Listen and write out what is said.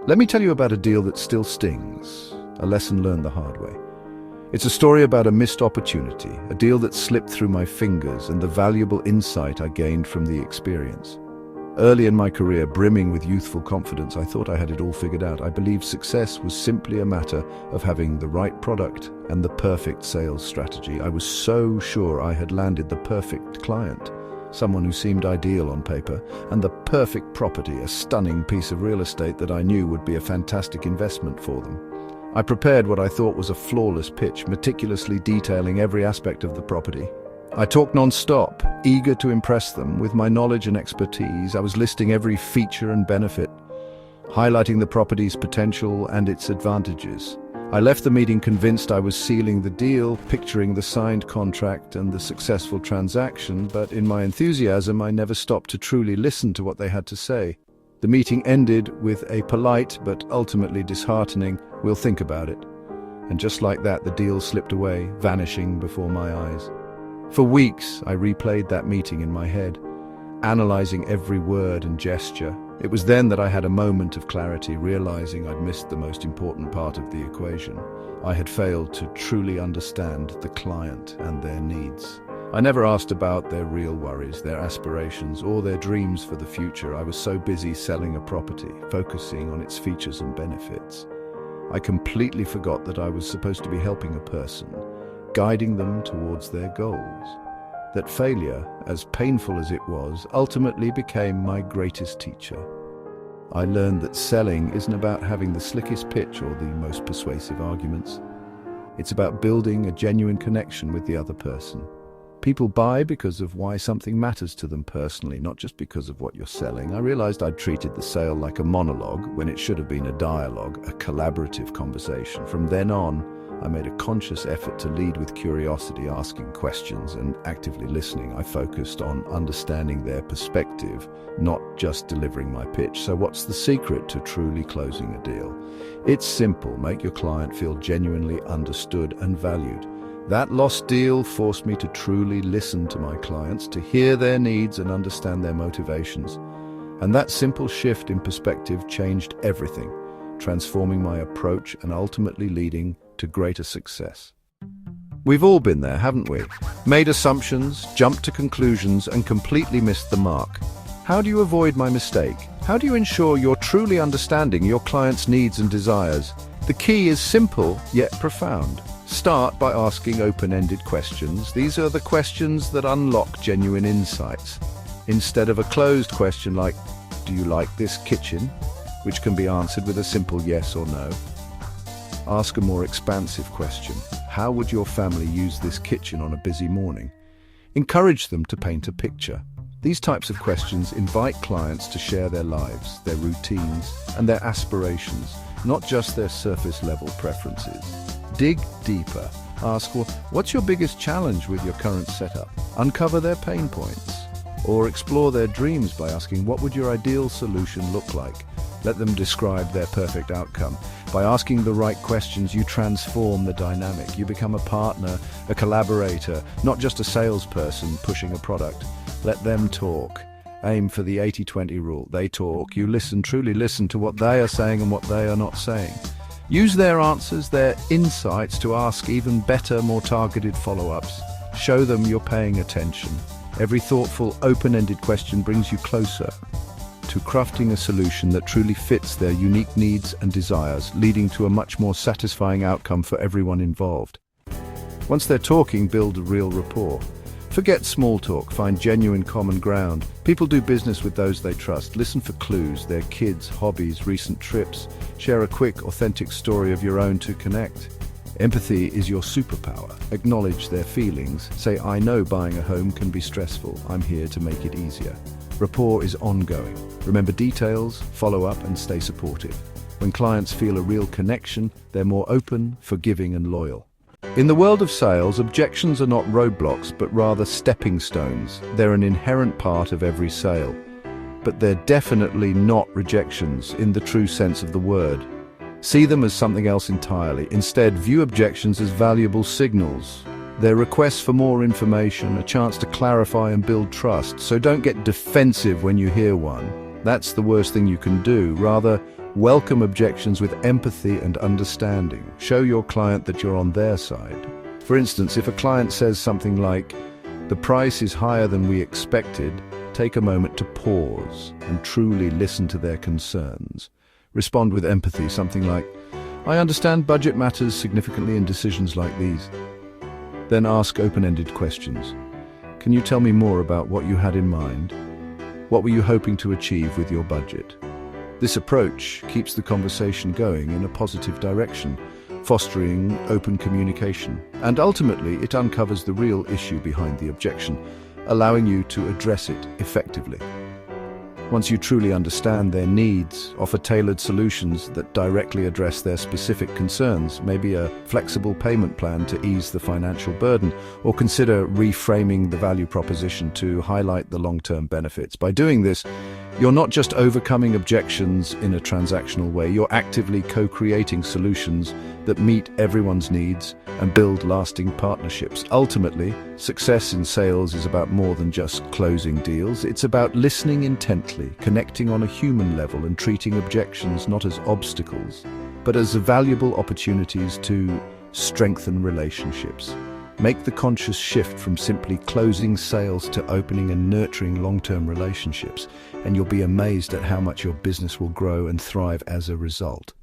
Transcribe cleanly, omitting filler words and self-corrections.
Let me tell you about a deal that still stings, a lesson learned the hard way. It's a story about a missed opportunity, a deal that slipped through my fingers, and the valuable insight I gained from the experience. Early in my career, brimming with youthful confidence, I thought I had it all figured out. I believed success was simply a matter of having the right product and the perfect sales strategy. I was so sure I had landed the perfect client, someone who seemed ideal on paper, and the perfect property, a stunning piece of real estate that I knew would be a fantastic investment for them. I prepared what I thought was a flawless pitch, meticulously detailing every aspect of the property. I talked non-stop, eager to impress them. With my knowledge and expertise, I was listing every feature and benefit, highlighting the property's potential and its advantages. I left the meeting convinced I was sealing the deal, picturing the signed contract and the successful transaction, but in my enthusiasm, I never stopped to truly listen to what they had to say. The meeting ended with a polite but ultimately disheartening, "We'll think about it." And just like that, the deal slipped away, vanishing before my eyes. For weeks, I replayed that meeting in my head, analyzing every word and gesture. It was then that I had a moment of clarity, realizing I'd missed the most important part of the equation. I had failed to truly understand the client and their needs. I never asked about their real worries, their aspirations, or their dreams for the future. I was so busy selling a property, focusing on its features and benefits. I completely forgot that I was supposed to be helping a person, guiding them towards their goals. That failure, as painful as it was, ultimately became my greatest teacher. I learned that selling isn't about having the slickest pitch or the most persuasive arguments. It's about building a genuine connection with the other person. People buy because of why something matters to them personally, not just because of what you're selling. I realized I'd treated the sale like a monologue when it should have been a dialogue, a collaborative conversation. From then on, I made a conscious effort to lead with curiosity, asking questions and actively listening. I focused on understanding their perspective, not just delivering my pitch. So what's the secret to truly closing a deal? It's simple. Make your client feel genuinely understood and valued. That lost deal forced me to truly listen to my clients, to hear their needs and understand their motivations. And that simple shift in perspective changed everything, transforming my approach and ultimately leading to greater success. We've all been there, haven't we? Made assumptions, jumped to conclusions, and completely missed the mark. How do you avoid my mistake? How do you ensure you're truly understanding your client's needs and desires? The key is simple, yet profound. Start by asking open-ended questions. These are the questions that unlock genuine insights. Instead of a closed question like, "Do you like this kitchen?" which can be answered with a simple yes or no. Ask a more expansive question. How would your family use this kitchen on a busy morning? Encourage them to paint a picture. These types of questions invite clients to share their lives, their routines, and their aspirations, not just their surface-level preferences. Dig deeper. Ask, well, what's your biggest challenge with your current setup? Uncover their pain points. Or explore their dreams by asking, what would your ideal solution look like? Let them describe their perfect outcome. By asking the right questions, you transform the dynamic. You become a partner, a collaborator, not just a salesperson pushing a product. Let them talk. Aim for the 80-20 rule. They talk. You listen, truly listen to what they are saying and what they are not saying. Use their answers, their insights to ask even better, more targeted follow-ups. Show them you're paying attention. Every thoughtful, open-ended question brings you closer to crafting a solution that truly fits their unique needs and desires, leading to a much more satisfying outcome for everyone involved. Once they're talking, build a real rapport. Forget small talk, find genuine common ground. People do business with those they trust. Listen for clues, their kids, hobbies, recent trips. Share a quick, authentic story of your own to connect. Empathy is your superpower. Acknowledge their feelings. Say, I know buying a home can be stressful. I'm here to make it easier. Rapport is ongoing. Remember details, follow up, and stay supportive. When clients feel a real connection, they're more open, forgiving, and loyal. In the world of sales, objections are not roadblocks, but rather stepping stones. They're an inherent part of every sale. But they're definitely not rejections in the true sense of the word. See them as something else entirely. Instead, view objections as valuable signals. They're requests for more information, a chance to clarify and build trust. So don't get defensive when you hear one. That's the worst thing you can do. Rather, Welcome objections with empathy and understanding. Show your client that you're on their side. For instance, if a client says something like, "The price is higher than we expected," take a moment to pause and truly listen to their concerns. Respond with empathy, something like, "I understand budget matters significantly in decisions like these." Then ask open-ended questions. Can you tell me more about what you had in mind? What were you hoping to achieve with your budget? This approach keeps the conversation going in a positive direction, fostering open communication. And ultimately, it uncovers the real issue behind the objection, allowing you to address it effectively. Once you truly understand their needs, offer tailored solutions that directly address their specific concerns, maybe a flexible payment plan to ease the financial burden, or consider reframing the value proposition to highlight the long-term benefits. By doing this, you're not just overcoming objections in a transactional way, you're actively co-creating solutions that meet everyone's needs and build lasting partnerships. Ultimately, success in sales is about more than just closing deals. It's about listening intently, connecting on a human level, and treating objections not as obstacles, but as valuable opportunities to strengthen relationships. Make the conscious shift from simply closing sales to opening and nurturing long-term relationships, and you'll be amazed at how much your business will grow and thrive as a result.